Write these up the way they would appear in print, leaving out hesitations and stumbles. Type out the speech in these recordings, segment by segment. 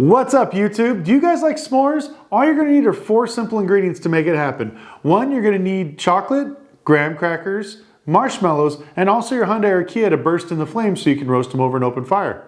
What's up, YouTube? Do you guys like s'mores? All you're gonna need are 4 simple ingredients to make it happen. 1, you're gonna need chocolate, graham crackers, marshmallows, and also your Hyundai or Kia to burst in the flames so you can roast them over an open fire.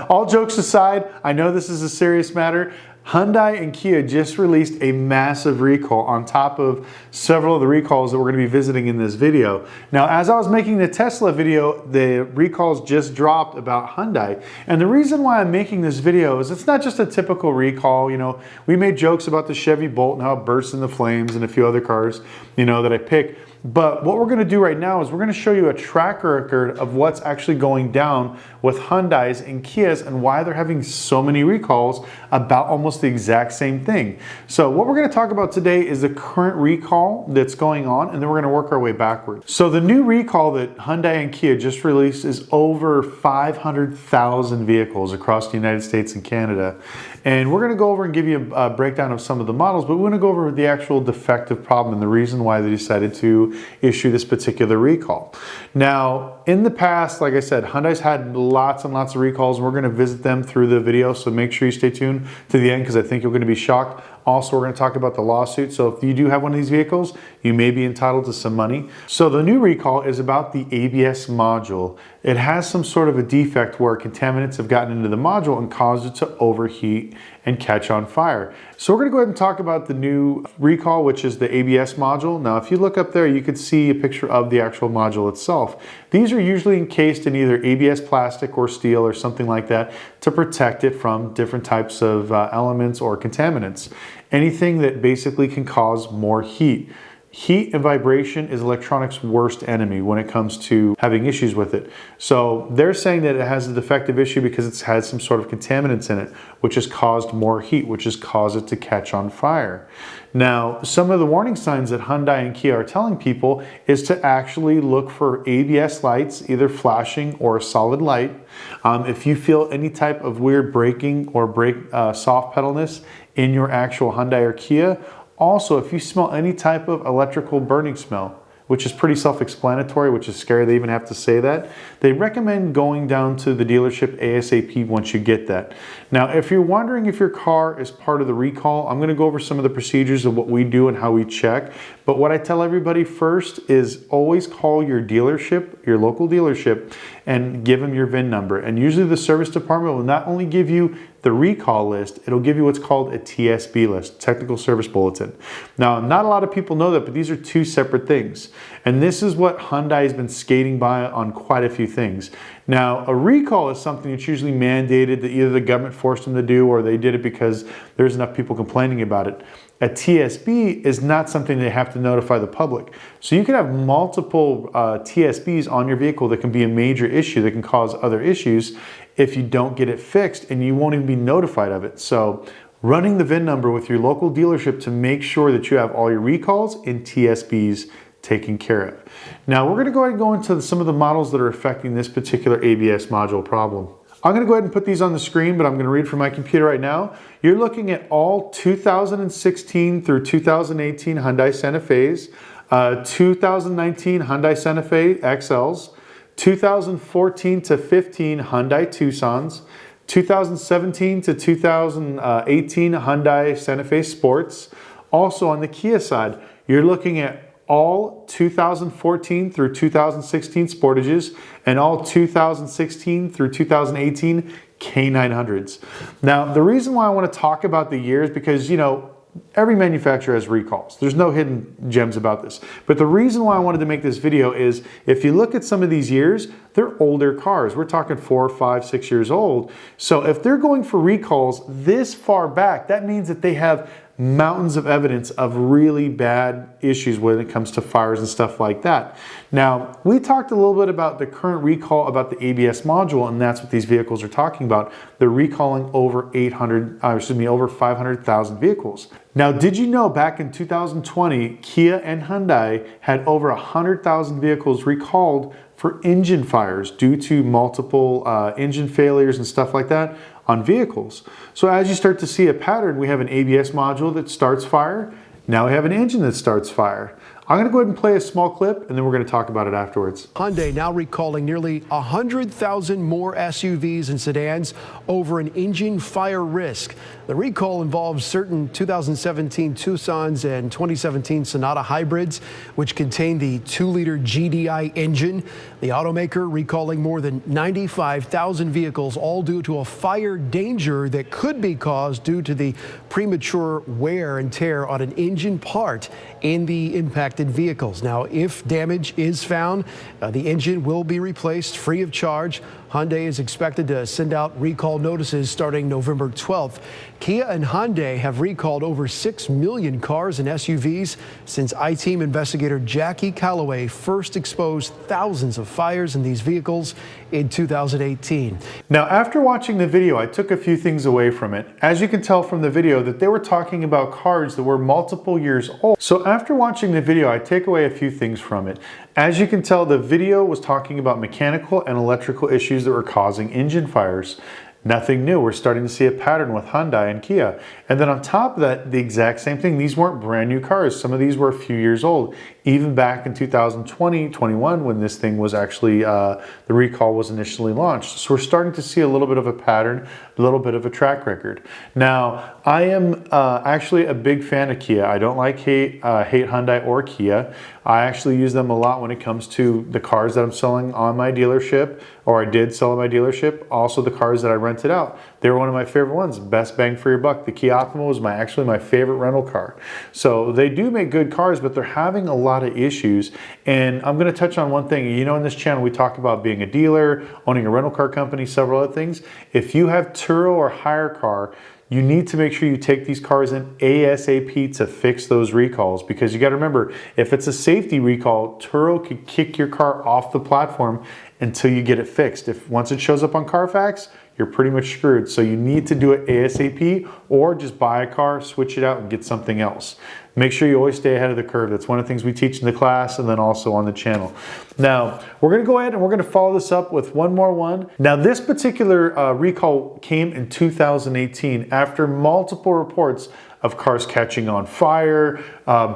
All jokes aside, I know this is a serious matter. Hyundai and Kia just released a massive recall on top of several of the recalls that we're going to be visiting in this video. Now, as I was making the Tesla video, the recalls just dropped about Hyundai. And the reason why I'm making this video is it's not just a typical recall. You know, we made jokes about the Chevy Bolt and how it bursts into flames and a few other cars, you know, that I pick. But what we're going to do right now is we're going to show you a track record of what's actually going down with Hyundais and Kias and why they're having so many recalls about almost the exact same thing. So what we're going to talk about today is the current recall that's going on, and then we're going to work our way backwards. So the new recall that Hyundai and Kia just released is over 500,000 vehicles across the United States and Canada. And we're going to go over and give you a breakdown of some of the models, but we're going to go over the actual defective problem and the reason why they decided to issue this particular recall. Now, in the past, like I said, Hyundai's had lots and lots of recalls, and we're going to visit them through the video, so make sure you stay tuned to the end because I think you're going to be shocked. Also, we're going to talk about the lawsuit, so if you do have one of these vehicles, you may be entitled to some money. So the new recall is about the ABS module. It has some sort of a defect where contaminants have gotten into the module and caused it to overheat and catch on fire. So we're going to go ahead and talk about the new recall, which is the ABS module. Now, if you look up there, you could see a picture of the actual module itself. These are usually encased in either ABS plastic or steel or something like that to protect it from different types of elements or contaminants. Anything that basically can cause more heat. Heat and vibration is electronics' worst enemy when it comes to having issues with it. So they're saying that it has a defective issue because it's had some sort of contaminants in it, which has caused more heat, which has caused it to catch on fire. Now, some of the warning signs that Hyundai and Kia are telling people is to actually look for ABS lights, either flashing or a solid light. If you feel any type of weird braking or soft pedalness in your actual Hyundai or Kia. Also, if you smell any type of electrical burning smell, which is pretty self-explanatory, which is scary they even have to say that, they recommend going down to the dealership ASAP once you get that. Now, if you're wondering if your car is part of the recall, I'm going to go over some of the procedures of what we do and how we check. But what I tell everybody first is always call your dealership, your local dealership, and give them your VIN number. And usually the service department will not only give you the recall list, it'll give you what's called a TSB list, Technical Service Bulletin. Now, not a lot of people know that, but these are 2 separate things. And this is what Hyundai has been skating by on quite a few things. Now, a recall is something that's usually mandated that either the government forced them to do or they did it because there's enough people complaining about it. A TSB is not something they have to notify the public. So you can have multiple TSBs on your vehicle that can be a major issue that can cause other issues if you don't get it fixed, and you won't even be notified of it. So running the VIN number with your local dealership to make sure that you have all your recalls and TSBs taken care of. Now we're going to go ahead and go into some of the models that are affecting this particular ABS module problem. I'm going to go ahead and put these on the screen, but I'm going to read from my computer right now. You're looking at all 2016 through 2018 Hyundai Santa Fe's, 2019 Hyundai Santa Fe XLs, 2014 to 15 Hyundai Tucsons, 2017 to 2018 Hyundai Santa Fe Sports. Also on the Kia side, you're looking at all 2014 through 2016 Sportages and all 2016 through 2018 K900s. Now, the reason why I want to talk about the year is because, you know, every manufacturer has recalls. There's no hidden gems about this. But the reason why I wanted to make this video is if you look at some of these years, they're older cars. We're talking 4, 5, 6 years old. So if they're going for recalls this far back, that means that they have mountains of evidence of really bad issues when it comes to fires and stuff like that. Now, we talked a little bit about the current recall about the ABS module, and that's what these vehicles are talking about. They're recalling over 500,000 vehicles. Now, did you know back in 2020, Kia and Hyundai had over 100,000 vehicles recalled for engine fires due to multiple engine failures and stuff like that on vehicles. So as you start to see a pattern, we have an ABS module that starts fire, Now we have an engine that starts fire. I'm going to go ahead and play a small clip, and then we're going to talk about it afterwards. Hyundai now recalling nearly 100,000 more SUVs and sedans over an engine fire risk. The recall involves certain 2017 Tucsons and 2017 Sonata hybrids, which contain the 2-liter GDI engine. The automaker recalling more than 95,000 vehicles, all due to a fire danger that could be caused due to the premature wear and tear on an engine part in the impacted vehicles. Now, if damage is found, the engine will be replaced free of charge. Hyundai is expected to send out recall notices starting November 12th. Kia and Hyundai have recalled over 6 million cars and SUVs since I-Team investigator Jackie Calloway first exposed thousands of fires in these vehicles in 2018. Now, after watching the video, I took a few things away from it. As you can tell from the video, that they were talking about cars that were multiple years old. So after watching the video, I take away a few things from it. As you can tell, the video was talking about mechanical and electrical issues that were causing engine fires. Nothing new. We're starting to see a pattern with Hyundai and Kia. And then on top of that, the exact same thing. These weren't brand new cars. Some of these were a few years old, even back in 2020, 21, when this thing was actually, the recall was initially launched. So we're starting to see a little bit of a pattern, a little bit of a track record. Now, I am actually a big fan of Kia. I don't hate Hyundai or Kia. I actually use them a lot when it comes to the cars that I'm selling on my dealership, or I did sell at my dealership. Also the cars that I rented out. They were one of my favorite ones. Best bang for your buck. The Kia Optima was actually my favorite rental car. So they do make good cars, but they're having a lot of issues. And I'm going to touch on one thing. You know, in this channel, we talk about being a dealer, owning a rental car company, several other things. If you have Turo or hire car, you need to make sure you take these cars in ASAP to fix those recalls, because you got to remember, if it's a safety recall, Turo could kick your car off the platform until you get it fixed. If once it shows up on Carfax, you're pretty much screwed. So you need to do it ASAP, or just buy a car, switch it out, and get something else. Make sure you always stay ahead of the curve. That's one of the things we teach in the class and then also on the channel. Now, we're going to go ahead and we're going to follow this up with one more one. Now, this particular recall came in 2018 after multiple reports of cars catching on fire,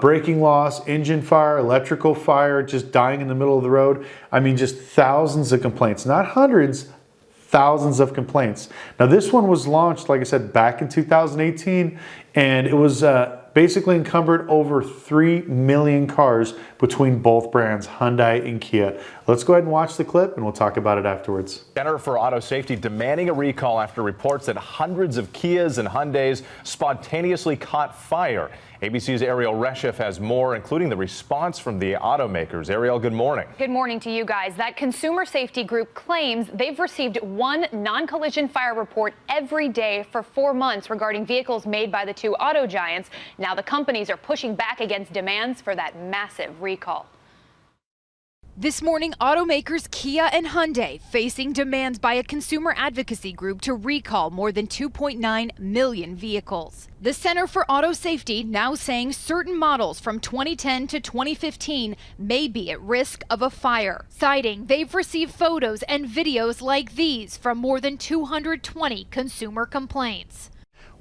braking loss, engine fire, electrical fire, just dying in the middle of the road. I mean, just thousands of complaints, not hundreds, thousands of complaints. Now, this one was launched, like I said, back in 2018, and it was basically encumbered over 3 million cars between both brands, Hyundai and Kia. Let's go ahead and watch the clip, and we'll talk about it afterwards. Center for Auto Safety demanding a recall after reports that hundreds of Kias and Hyundais spontaneously caught fire. ABC's Ariel Reshef has more, including the response from the automakers. Ariel, good morning. Good morning to you guys. That consumer safety group claims they've received one non-collision fire report every day for 4 months regarding vehicles made by the two auto giants. Now the companies are pushing back against demands for that massive recall. This morning, automakers Kia and Hyundai facing demands by a consumer advocacy group to recall more than 2.9 million vehicles. The Center for Auto Safety now saying certain models from 2010 to 2015 may be at risk of a fire, citing they've received photos and videos like these from more than 220 consumer complaints.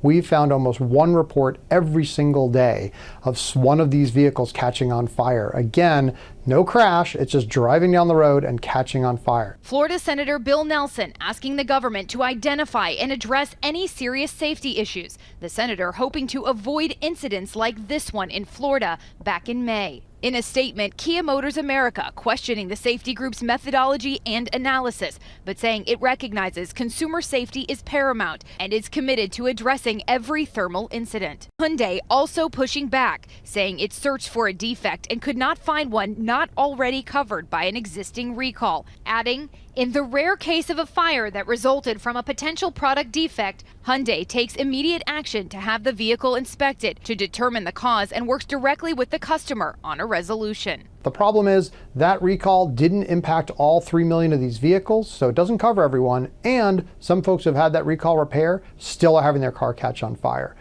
We've found almost one report every single day of one of these vehicles catching on fire. Again, no crash, it's just driving down the road and catching on fire. Florida Senator Bill Nelson asking the government to identify and address any serious safety issues. The senator hoping to avoid incidents like this one in Florida back in May. In a statement, Kia Motors America questioning the safety group's methodology and analysis, but saying it recognizes consumer safety is paramount and is committed to addressing every thermal incident. Hyundai also pushing back, saying it searched for a defect and could not find one not already covered by an existing recall, adding, in the rare case of a fire that resulted from a potential product defect, Hyundai takes immediate action to have the vehicle inspected to determine the cause and works directly with the customer on a resolution. The problem is that recall didn't impact all 3 million of these vehicles, so it doesn't cover everyone, and some folks who have had that recall repair still are having their car catch on fire.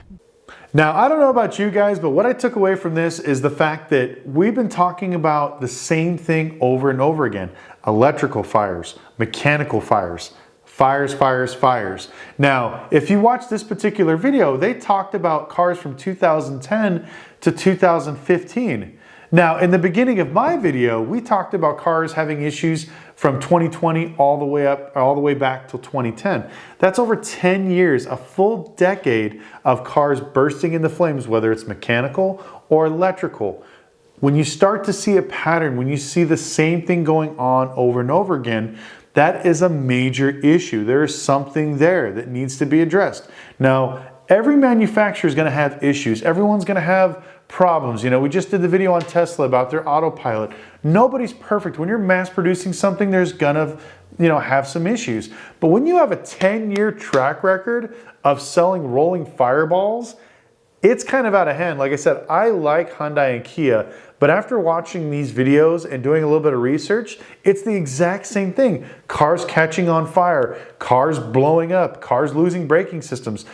Now, I don't know about you guys, but what I took away from this is the fact that we've been talking about the same thing over and over again. Electrical fires, mechanical fires, fires, fires, fires. Now, if you watch this particular video, they talked about cars from 2010 to 2015. Now, in the beginning of my video, we talked about cars having issues from 2020 all the way back till 2010. That's over 10 years, a full decade of cars bursting into flames, whether it's mechanical or electrical. When you start to see a pattern, when you see the same thing going on over and over again, that is a major issue. There is something there that needs to be addressed. Now, every manufacturer is going to have issues. Everyone's going to have problems. You know, we just did the video on Tesla about their autopilot. Nobody's perfect. When you're mass producing something, there's going to, have some issues. But when you have a 10-year track record of selling rolling fireballs, it's kind of out of hand. Like I said, I like Hyundai and Kia, but after watching these videos and doing a little bit of research, it's the exact same thing. Cars catching on fire, cars blowing up, cars losing braking systems,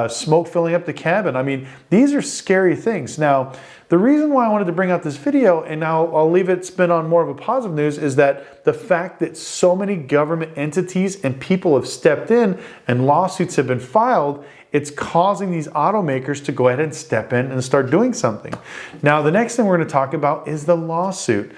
smoke filling up the cabin. I mean, these are scary things. Now, the reason why I wanted to bring out this video, and now I'll leave it spin on more of a positive news, is that the fact that so many government entities and people have stepped in and lawsuits have been filed, it's causing these automakers to go ahead and step in and start doing something. Now, the next thing we're going to talk about is the lawsuit.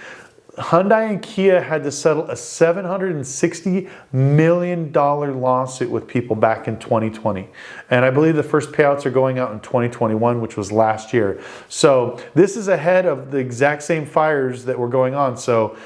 Hyundai and Kia had to settle a $760 million lawsuit with people back in 2020. And I believe the first payouts are going out in 2021, which was last year. So this is ahead of the exact same fires that were going on. So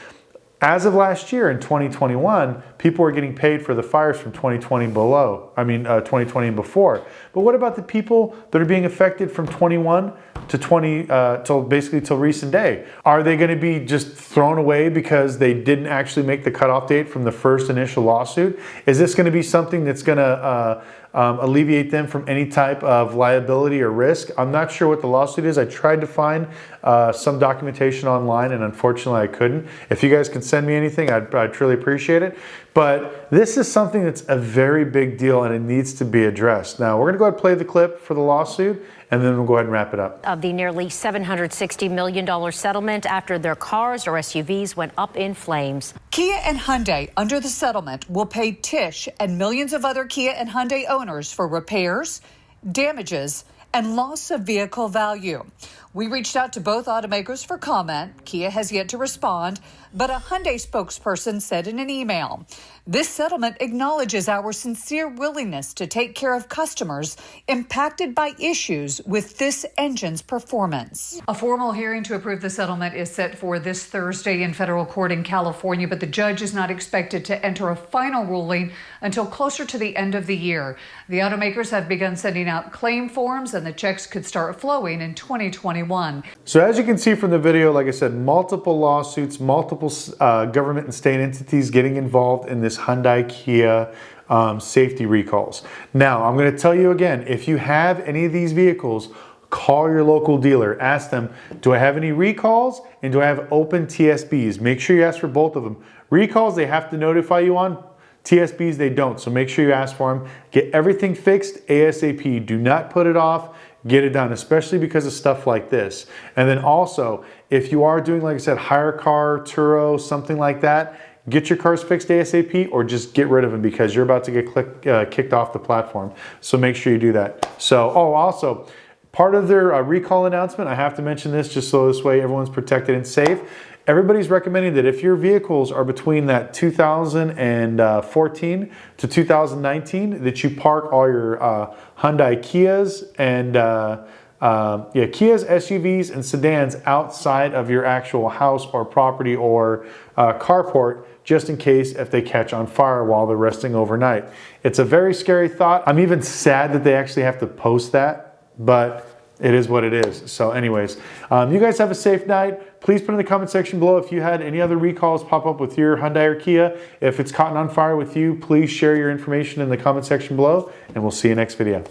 as of last year in 2021, people were getting paid for the fires from 2020 2020 and before. But what about the people that are being affected from 21 to till recent day? Are they going to be just thrown away because they didn't actually make the cutoff date from the first initial lawsuit? Is this going to be something that's going to alleviate them from any type of liability or risk? I'm not sure what the lawsuit is. I tried to find some documentation online, and unfortunately I couldn't. If you guys can send me anything, I'd truly appreciate it. But this is something that's a very big deal, and it needs to be addressed. Now, we're going to go ahead and play the clip for the lawsuit, and then we'll go ahead and wrap it up. Of the nearly $760 million settlement after their cars or SUVs went up in flames. Kia and Hyundai, under the settlement, will pay Tish and millions of other Kia and Hyundai owners for repairs, damages, and loss of vehicle value. We reached out to both automakers for comment. Kia has yet to respond, but a Hyundai spokesperson said in an email, "This settlement acknowledges our sincere willingness to take care of customers impacted by issues with this engine's performance." A formal hearing to approve the settlement is set for this Thursday in federal court in California, but the judge is not expected to enter a final ruling until closer to the end of the year. The automakers have begun sending out claim forms, and the checks could start flowing in 2021. So as you can see from the video, like I said, multiple lawsuits, multiple government and state entities getting involved in this Hyundai Kia safety recalls. Now, I'm going to tell you again, if you have any of these vehicles, call your local dealer. Ask them, do I have any recalls and do I have open TSBs? Make sure you ask for both of them. Recalls, they have to notify you on. TSBs, they don't. So make sure you ask for them. Get everything fixed ASAP. Do not put it off. Get it done, especially because of stuff like this. And then also, if you are doing, like I said, hire car, turo, something like that, get your cars fixed ASAP or just get rid of them because you're about to get kicked off the platform. So make sure you do that. So, also, part of their recall announcement, I have to mention this just so this way everyone's protected and safe. Everybody's recommending that if your vehicles are between that 2014 to 2019, that you park all your Hyundai Kias and Kias, SUVs, and sedans outside of your actual house or property or carport, just in case if they catch on fire while they're resting overnight. It's a very scary thought. I'm even sad that they actually have to post that, but it is what it is. So anyways, you guys have a safe night. Please put in the comment section below if you had any other recalls pop up with your Hyundai or Kia. If it's caught on fire with you, please share your information in the comment section below, and we'll see you next video.